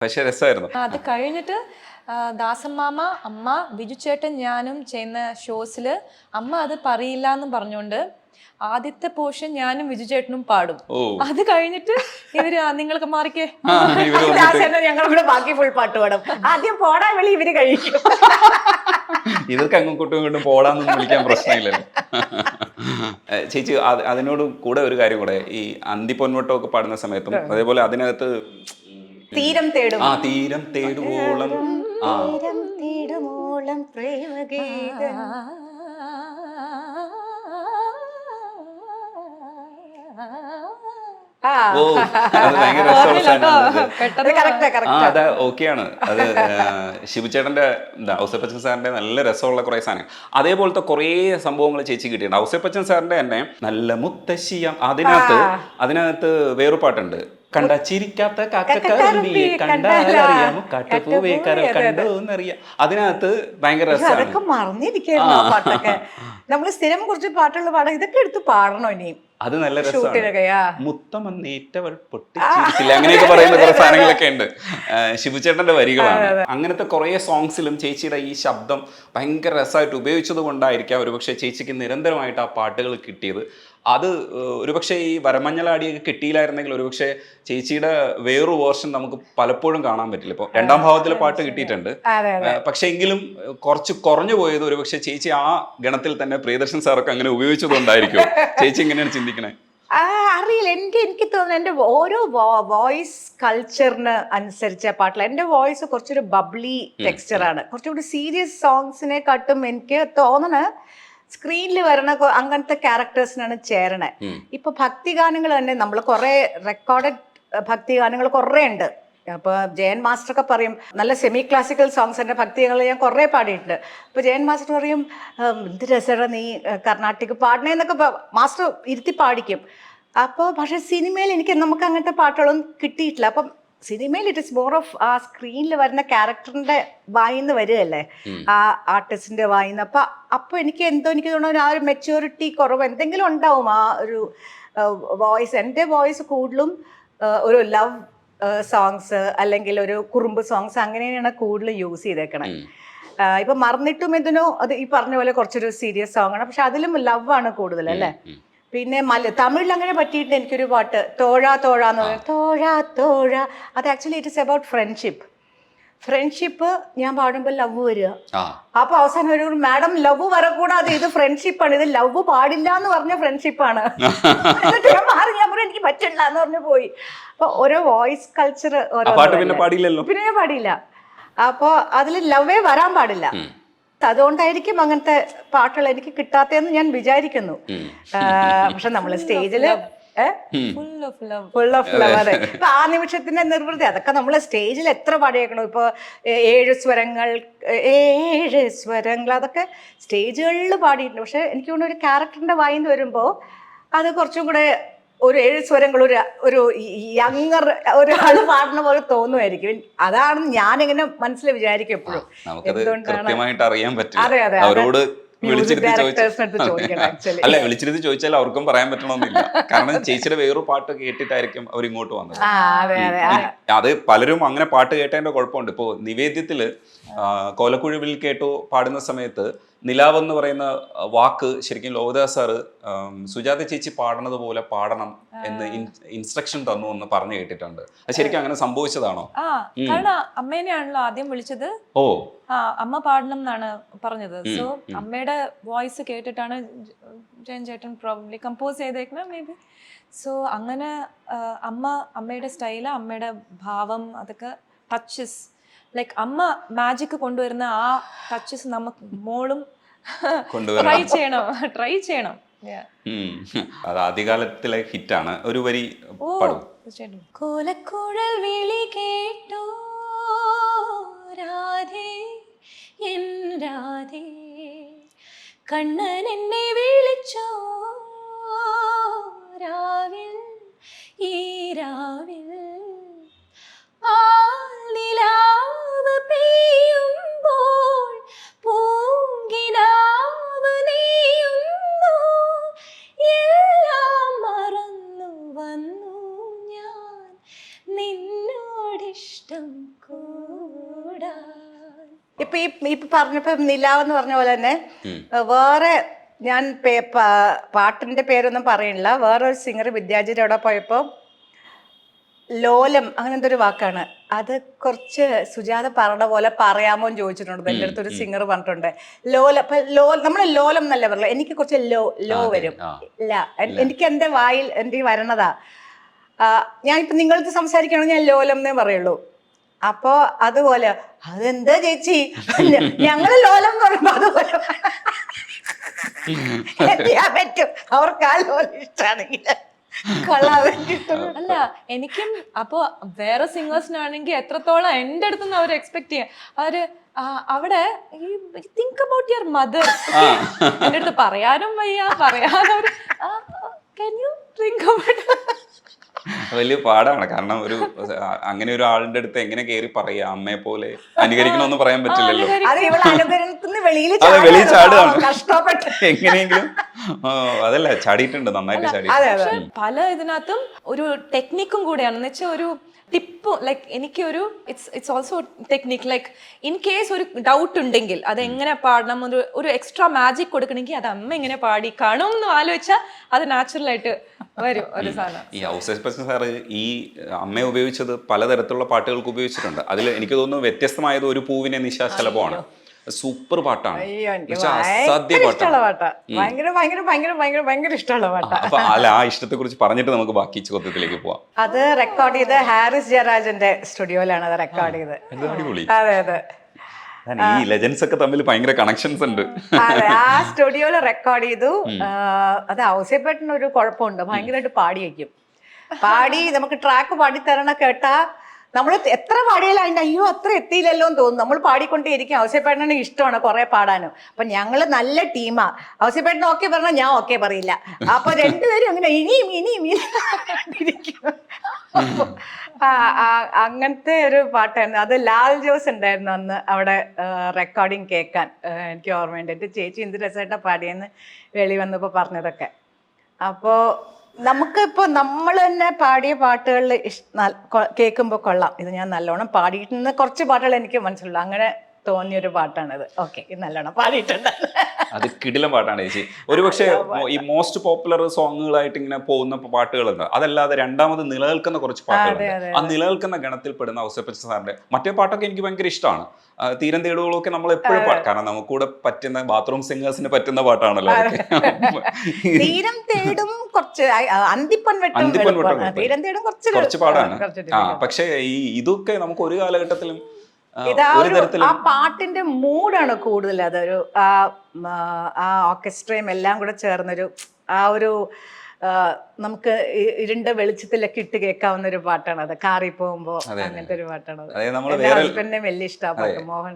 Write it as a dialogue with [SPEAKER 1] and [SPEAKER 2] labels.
[SPEAKER 1] പക്ഷെ രസമായിരുന്നു.
[SPEAKER 2] അത് കഴിഞ്ഞിട്ട് ദാസമ്മാമ, അമ്മ, ബിജു ചേട്ടൻ, ഞാനും ചെയ്യുന്ന ഷോസിൽ അമ്മ അത് പറയില്ല എന്ന് പറഞ്ഞുകൊണ്ട് ആദ്യത്തെ പോർഷൻ ഞാനും ബിജു ചേട്ടനും പാടും. അത് കഴിഞ്ഞിട്ട് ഇവര് നിങ്ങൾക്ക് മാറിക്കേ
[SPEAKER 3] ഞങ്ങളുടെ ബാക്കി ഫുൾ പാട്ട് പാടും. ആദ്യം പോടാൻ വിളി ഇവര് കഴിക്കും.
[SPEAKER 1] ഇവർക്ക് അങ്ങോട്ടും ഇങ്ങോട്ടും പോടാന്നൊന്നും വിളിക്കാൻ പ്രശ്നമില്ലല്ലോ. ചേച്ചി അതിനോട് കൂടെ ഒരു കാര്യം കൂടെ, ഈ അന്തിപ്പൊന്മുട്ടം ഒക്കെ പാടുന്ന സമയത്തും അതേപോലെ അതിനകത്ത്
[SPEAKER 3] തീരം തേടും,
[SPEAKER 1] തീരം തേടുവോളം,
[SPEAKER 3] തീരം തേടുമോളം പ്രേമഗീതം,
[SPEAKER 1] അത് ഓക്കെയാണ്. അത് ശിവചേട്ടന്റെ ഔസേപ്പച്ചൻ സാറിന്റെ നല്ല രസമുള്ള കുറെ സാധനം, അതേപോലത്തെ കുറെ സംഭവങ്ങൾ ചേച്ചി കിട്ടിയിട്ടുണ്ട്. ഔസേപ്പച്ചൻ സാറിന്റെ തന്നെ നല്ല മുത്തശ്ശിയം, അതിനകത്ത് വേറൊരു പാട്ടുണ്ട്, കണ്ട ചിരിക്കാത്ത കാക്കക്കറുമ്പിയെ കണ്ടാലറിയാമോ കാട്ടുപൂവേ കണ്ടോന്നറിയാം. അതിനകത്ത് ഭയങ്കര
[SPEAKER 3] അതൊക്കെ മറന്നിരിക്കുന്നു ആ പാട്ടൊക്കെ. നമ്മള് സ്ഥിരം കുറച്ച് പാട്ടുള്ള പാടാം, ഇതൊക്കെ എടുത്ത് പാടണോ ഇനിയും.
[SPEAKER 1] അത് നല്ല രസമാണ്. മുത്തം വന്നേറ്റവൾ പൊട്ടിച്ചിരിക്കില്ല, അങ്ങനെയൊക്കെ പറയുന്ന കുറെ സാധനങ്ങളൊക്കെ ഉണ്ട്. ശിവചേട്ടന്റെ വരികളാണ്. അങ്ങനത്തെ കുറെ സോങ്സിലും ചേച്ചിയുടെ ഈ ശബ്ദം ഭയങ്കര രസമായിട്ട് ഉപയോഗിച്ചത് കൊണ്ടായിരിക്കാം ഒരുപക്ഷെ ചേച്ചിക്ക് നിരന്തരമായിട്ട് ആ പാട്ടുകൾ കിട്ടിയത്. അത് ഒരുപക്ഷെ ഈ വരമഞ്ഞളാടിയൊക്കെ കിട്ടിയില്ലായിരുന്നെങ്കിൽ ഒരുപക്ഷെ ചേച്ചിയുടെ വേറൊരു വേർഷൻ നമുക്ക് പലപ്പോഴും കാണാൻ പറ്റില്ല. ഇപ്പോൾ രണ്ടാം ഭാവത്തിലെ പാട്ട് കിട്ടിയിട്ടുണ്ട്, പക്ഷെ എങ്കിലും കുറച്ച് കുറഞ്ഞു പോയത് ഒരുപക്ഷെ ചേച്ചി ആ ഗണത്തിൽ തന്നെ പ്രിയദർശൻ സാറൊക്കെ അങ്ങനെ ഉപയോഗിച്ചതുകൊണ്ടായിരിക്കും. ചേച്ചി എങ്ങനെയാണ് ചിന്തിക്കണേ?
[SPEAKER 3] അറിയില്ല, എനിക്ക് തോന്നുന്നു എൻ്റെ ഓരോ വോയിസ് കൾച്ചറിന് അനുസരിച്ച പാട്ടില്ല. എൻ്റെ വോയിസ് കുറച്ചൊരു ബബ്ലി ടെക്സ്ചറാണ്. കുറച്ചുകൂടി സീരിയസ് സോങ്സിനെ കാട്ടും എനിക്ക് തോന്നണ സ്ക്രീനിൽ വരണ അങ്ങനത്തെ ക്യാരക്ടേഴ്സിനാണ് ചേരണേ. ഇപ്പൊ ഭക്തിഗാനങ്ങൾ തന്നെ നമ്മൾ കുറെ റെക്കോർഡഡ് ഭക്തിഗാനങ്ങൾ കുറെ ഉണ്ട്. അപ്പൊ ജയൻ മാസ്റ്റർ ഒക്കെ പറയും നല്ല സെമി ക്ലാസിക്കൽ സോങ്സ് എൻ്റെ ഭക്തികൾ ഞാൻ കുറെ പാടിയിട്ടുണ്ട്. അപ്പൊ ജയൻ മാസ്റ്റർ പറയും എന്ത് രസമാണ് നീ കർണാട്ടിക് പാടണേന്നൊക്കെ മാസ്റ്റർ ഇരുത്തി പാടിക്കും. അപ്പോൾ പക്ഷെ സിനിമയിൽ നമുക്ക് അങ്ങനത്തെ പാട്ടുകളൊന്നും കിട്ടിയിട്ടില്ല. അപ്പം സിനിമയിൽ ഇറ്റ് ഇസ് മോർ ഓഫ് ആ സ്ക്രീനിൽ വരുന്ന ക്യാരക്ടറിന്റെ വായിന്ന് വരികയല്ലേ, ആ ആർട്ടിസ്റ്റിന്റെ വായിന്ന്. അപ്പൊ എനിക്ക് തോന്നുന്നു ആ ഒരു മെച്യൂരിറ്റി കുറവ് എന്തെങ്കിലും ഉണ്ടാവും ആ ഒരു വോയിസ്. എൻ്റെ വോയിസ് കൂടുതലും ഒരു ലവ് സോങ്സ് അല്ലെങ്കിൽ ഒരു കുറുമ്പ് സോങ്സ് അങ്ങനെയാണ് കൂടുതൽ യൂസ് ചെയ്തേക്കണേ. ഇപ്പൊ മറന്നിട്ടും എന്തിനോ അത് ഈ പറഞ്ഞ പോലെ കുറച്ചൊരു സീരിയസ് സോങ് ആണ്, പക്ഷെ അതിലും ലവ് ആണ് കൂടുതൽ അല്ലേ. പിന്നെ തമിഴിൽ അങ്ങനെ പറ്റിയിട്ട് എനിക്കൊരു പാട്ട് തോഴ തോഴ എന്ന് പറയുന്നത്, തോഴ തോഴ, അത് actually it is about friendship. ഞാൻ പാടുമ്പോൾ ലവ് വരിക, അപ്പൊ അവസാനം ഒരു മാഡം ലവ് വരക്കൂടാതെ ഇത് ഫ്രണ്ട്ഷിപ്പാണ്, ഇത് ലവ് പാടില്ല എന്ന് പറഞ്ഞ ഫ്രണ്ട്ഷിപ്പാണ്. എന്നിട്ട് ഞാൻ മാറി, ഞാൻ പറഞ്ഞു എനിക്ക് പറ്റില്ല എന്ന് പറഞ്ഞു പോയി. അപ്പൊ ഓരോ വോയിസ് കൾച്ചർ പിന്നെ ഞാൻ പാടിയില്ല. അപ്പൊ അതിൽ ലവേ വരാൻ പാടില്ല. അതുകൊണ്ടായിരിക്കും അങ്ങനത്തെ പാട്ടുകൾ എനിക്ക് കിട്ടാത്തതെന്ന് ഞാൻ വിചാരിക്കുന്നു. പക്ഷെ നമ്മള് സ്റ്റേജില് ഫുൾ ഓഫ് ലവ്, അതെ. ഇപ്പൊ ആ നിമിഷത്തിന്റെ നിർവൃത്തി അതൊക്കെ നമ്മള് സ്റ്റേജിൽ എത്ര പാടിയേക്കണം. ഇപ്പൊ 7 സ്വരങ്ങൾ അതൊക്കെ സ്റ്റേജുകളിൽ പാടിയിട്ടുണ്ട്. പക്ഷെ എനിക്ക് തോന്നുന്നു ഒരു ക്യാരക്ടറിന്റെ വായിന്ന് വരുമ്പോ അത് കുറച്ചും കൂടെ ഒരു 7 സ്വരങ്ങൾ ഒരു യങ്ങർ ഒരാള് പാടുന്ന പോലെ തോന്നുമായിരിക്കും. അതാണ് ഞാനിങ്ങനെ മനസ്സിൽ വിചാരിക്കും എപ്പോഴും.
[SPEAKER 1] കൃത്യമായിട്ട് അറിയാൻ പറ്റും.
[SPEAKER 3] അതെ അതെ,
[SPEAKER 1] അവരോട്
[SPEAKER 3] ചോദിക്കണം.
[SPEAKER 1] അല്ല, വിളിച്ചിരുത്തി ചോദിച്ചാൽ അവർക്കും പറയാൻ പറ്റണമെന്നില്ല. കാരണം ചേച്ചിയുടെ വേറൊരു പാട്ട് കേട്ടിട്ടായിരിക്കും അവർ ഇങ്ങോട്ട് വന്നത്. അത് പലരും അങ്ങനെ പാട്ട് കേട്ടതിന്റെ കുഴപ്പമുണ്ട്. ഇപ്പോ നിവേദ്യത്തില് കോലക്കുഴുവിൽ കേട്ടു പാടുന്ന സമയത്ത് നിലാവെന്ന് പറയുന്ന വാക്ക് ശരിക്കും ലോകദാസ് സാറ് സുജാത ചേച്ചി പാടണത് പോലെ പാടണം എന്ന് ഇൻസ്ട്രക്ഷൻ തന്നു എന്ന് പറഞ്ഞു കേട്ടിട്ടുണ്ട്. അത് ശരിക്കും അങ്ങനെ സംഭവിച്ചതാണോ?
[SPEAKER 2] കാരണം അമ്മേനെയാണല്ലോ ആദ്യം വിളിച്ചത്. അമ്മ പാടണം എന്നാണ് പറഞ്ഞത്. സോ അമ്മയുടെ വോയിസ് കേട്ടിട്ടാണ് ജയൻ ചേട്ടൻ പ്രോബബ്ലി കമ്പോസ് ചെയ്തേക്കുന്നത് മേ ബി. സോ അങ്ങനെ അമ്മയുടെ സ്റ്റൈല്, അമ്മയുടെ ഭാവം, അതൊക്കെ ടച്ചസ്, ലൈക്ക് അമ്മ മാജിക് കൊണ്ടുവരുന്ന ആ ടച്ചസ് നമുക്ക് മോളും ട്രൈ ചെയ്യണം.
[SPEAKER 1] അത് ആദ്യകാലത്തിലെ ഹിറ്റാണ്. ഒരു വരി
[SPEAKER 2] കോലക്കുഴൽ വിളി കേട്ടോ രാധേ എൻ രാധേ, കണ്ണൻ എന്നെ വിളിച്ചോ രാവിൽ ഈ രാവിൽ, നിലാവ് പെയ്യുമ്പോൾ പൂങ്കിനാവ് നെയ്യുന്നു, എല്ലാം മറന്നു വന്നു ഞാൻ നിന്നോടിഷ്ടം
[SPEAKER 3] ഇപ്പൊ പറഞ്ഞപ്പോ നിലാവെന്ന് പറഞ്ഞ പോലെ തന്നെ വേറെ ഞാൻ പാട്ടിന്റെ പേരൊന്നും പറയണില്ല, വേറൊരു സിംഗർ വിദ്യാജിയുടെ അവിടെ പോയപ്പോ ലോലം അങ്ങനത്തെ ഒരു വാക്കാണ്, അത് കുറച്ച് സുജാത പറഞ്ഞ പോലെ പറയാമോ എന്ന് ചോദിച്ചിട്ടുണ്ട്. എൻ്റെ അടുത്തൊരു സിംഗർ പറഞ്ഞിട്ടുണ്ട് ലോലം. നമ്മള് ലോലം എന്നല്ല പറയല, എനിക്ക് കുറച്ച് ലോ വരും. ഇല്ല, എനിക്ക് എൻ്റെ വായിൽ എൻ്റെ വരണതാ. ഞാനിപ്പോ നിങ്ങളടുത്ത് സംസാരിക്കണമെങ്കിൽ ഞാൻ ലോലം എന്നേ പറയുള്ളൂ. അപ്പോ അതുപോലെ അതെന്താ ചേച്ചി ഞങ്ങള് ലോലം എന്ന് പറയുമ്പോ അതുപോലെ ചെയ്യാൻ പറ്റും. അവർക്ക് ആ ലോലം ഇഷ്ടമാണെങ്കിൽ
[SPEAKER 2] അല്ല എനിക്കും. അപ്പൊ വേറെ സിംഗേഴ്സിനാണെങ്കിൽ എത്രത്തോളം എൻ്റെ അടുത്തുനിന്ന് അവർ എക്സ്പെക്ട് ചെയ്യാം. അവര് അവിടെ തിങ്ക് അബൌട്ട് യുവർ മദർ. എൻ്റെ അടുത്ത് പറയാനും വയ്യ, പറയാനും can you think about it?
[SPEAKER 1] വലിയ പാടാണ്. കാരണം ഒരു അങ്ങനെ ഒരു ആളിന്റെ അടുത്ത് എങ്ങനെ കയറി പറയാ അമ്മയെ പോലെ അനുകരിക്കണമെന്ന് പറയാൻ പറ്റില്ലല്ലോ. വെളിയിൽ ചാടുകയാണ് എങ്ങനെയെങ്കിലും. അതല്ല, ചാടിയിട്ടുണ്ട്, നന്നായിട്ട് ചാടി.
[SPEAKER 2] പല ഇതിനകത്തും ഒരു ടെക്നിക്കും കൂടെയാണ്. എന്ന് വെച്ചാൽ ഒരു ടിപ്പ്, ലൈക്ക് എനിക്കൊരു it's also technique. Like in case ഒരു ഡൗട്ട് ഉണ്ടെങ്കിൽ അത് എങ്ങനെ പാടണം, ഒരു എക്സ്ട്രാ മാജിക് കൊടുക്കണമെങ്കിൽ അത് അമ്മ എങ്ങനെ പാടി കാണും എന്ന് ആലോചിച്ചാൽ അത് നാച്ചുറൽ ആയിട്ട് വരും ഒരു സാധനം.
[SPEAKER 1] ഈ ഔസേപ്പച്ചൻ സാറ് ഈ അമ്മയെ ഉപയോഗിച്ചത് പലതരത്തിലുള്ള പാട്ടുകൾക്ക് ഉപയോഗിച്ചിട്ടുണ്ട്. അതിൽ എനിക്ക് തോന്നുന്നു വ്യത്യസ്തമായത് ഒരു പൂവിനെ നിശാശലഭമാണ്. സൂപ്പർ പാട്ടാണ്, അസാധ്യ പാട്ടാണ്.
[SPEAKER 3] ഭയങ്കര ഇഷ്ടമുള്ള പാട്ടാണ്.
[SPEAKER 1] അപ്പൊ ആ ഇഷ്ടത്തെ കുറിച്ച് പറഞ്ഞിട്ട് നമുക്ക് ബാക്കി ചോദ്യത്തിലേക്ക് പോവാം.
[SPEAKER 3] അത് റെക്കോർഡ് ചെയ്ത് ഹാരിസ് ജയരാജന്റെ സ്റ്റുഡിയോയിലാണ് അത് റെക്കോർഡ് ചെയ്തത്.
[SPEAKER 1] അടിപൊളി.
[SPEAKER 3] അതെ.
[SPEAKER 1] ഈ ലെജൻസ് ഒക്കെ തമ്മിൽ ഭയങ്കര കണക്ഷൻസ് ഉണ്ട്.
[SPEAKER 3] അതെ, ആ സ്റ്റുഡിയോയില് റെക്കോർഡ് ചെയ്തു. അത് ഔസേപ്പേട്ടന് ഒരു കുഴപ്പമുണ്ട്, ഭയങ്കരമായിട്ട് പാടി വയ്ക്കും. പാടി നമുക്ക് ട്രാക്ക് പാടി തരണ കേട്ടാ നമ്മൾ എത്ര പാടിയാലും അതിന്റെ അയ്യോ അത്ര എത്തിയില്ലല്ലോ എന്ന് തോന്നും. നമ്മൾ പാടിക്കൊണ്ടേയിരിക്കും. ഔസേപ്പേട്ടന് ഇഷ്ടമാണ് കുറെ പാടാനും. അപ്പൊ ഞങ്ങള് നല്ല ടീമാ. ഔസേപ്പേട്ടൻ ഓക്കെ പറഞ്ഞാൽ ഞാൻ ഓക്കെ പറയില്ല. അപ്പൊ രണ്ടുപേരും അങ്ങനെ ഇനിയും ഇരിക്കും. അങ്ങനത്തെ ഒരു പാട്ടായിരുന്നു അത്. ലാൽ ജോസ് ഉണ്ടായിരുന്നു അന്ന് അവിടെ റെക്കോർഡിങ് കേൾക്കാൻ. എനിക്ക് ഓർമ്മയുണ്ട്, എൻ്റെ ചേച്ചി എന്ത് രസമായിട്ടാ പാടിയെന്ന് വെളി വന്നപ്പോ പറഞ്ഞതൊക്കെ. അപ്പോ നമുക്കിപ്പോൾ നമ്മൾ തന്നെ പാടിയ പാട്ടുകളിൽ കേൾക്കുമ്പോൾ കൊള്ളാം, ഇത് ഞാൻ നല്ലോണം പാടിയിട്ടുണ്ടെന്ന് കുറച്ച് പാട്ടുകൾ എനിക്ക് മനസ്സിലുള്ളൂ. അങ്ങനെ തോന്നിയൊരു പാട്ടാണിത്. ഓക്കെ, ഇത് നല്ലോണം പാടിയിട്ടുണ്ട്.
[SPEAKER 1] അത് കിടിലം പാട്ടാണ് ചേച്ചി. ഒരുപക്ഷെ ഈ മോസ്റ്റ് പോപ്പുലർ സോങ്ങുകളായിട്ട് ഇങ്ങനെ പോകുന്ന പാട്ടുകളുണ്ട്. അതല്ലാതെ രണ്ടാമത് നിലനിൽക്കുന്ന കുറച്ച് പാട്ടുകളുണ്ട്. ആ നിലനിൽക്കുന്ന ഗണത്തിൽ പെടുന്ന ഔസേപ്പച്ചൻ സാറിന്റെ മറ്റേ പാട്ടൊക്കെ എനിക്ക് ഭയങ്കര ഇഷ്ടമാണ്. തീരം തേടുകളൊക്കെ നമ്മൾ എപ്പോഴും കാരണം നമുക്കൂടെ പറ്റുന്ന ബാത്റൂം സിംഗേഴ്സിന് പറ്റുന്ന പാട്ടാണല്ലോ.
[SPEAKER 3] തീരം തേടും കുറച്ച്
[SPEAKER 1] കുറച്ച് പാടാണ്. പക്ഷെ ഈ ഇതൊക്കെ നമുക്ക് ഒരു കാലഘട്ടത്തിലും
[SPEAKER 3] ആ പാട്ടിന്റെ മൂഡാണ് കൂടുതൽ. അതൊരു ആ ഓർക്കസ്ട്രയും എല്ലാം കൂടെ ചേർന്നൊരു ആ ഒരു നമുക്ക് ഇരുണ്ട വെളിച്ചത്തിലൊക്കെ ഇട്ട് കേൾക്കാവുന്ന ഒരു പാട്ടാണ് അത്. കാറി പോകുമ്പോ അങ്ങനത്തെ ഒരു പാട്ടാണ് അത്. ഹസ്ബൻഡിനെ വലിയ ഇഷ്ടമാണ് മോഹൻ.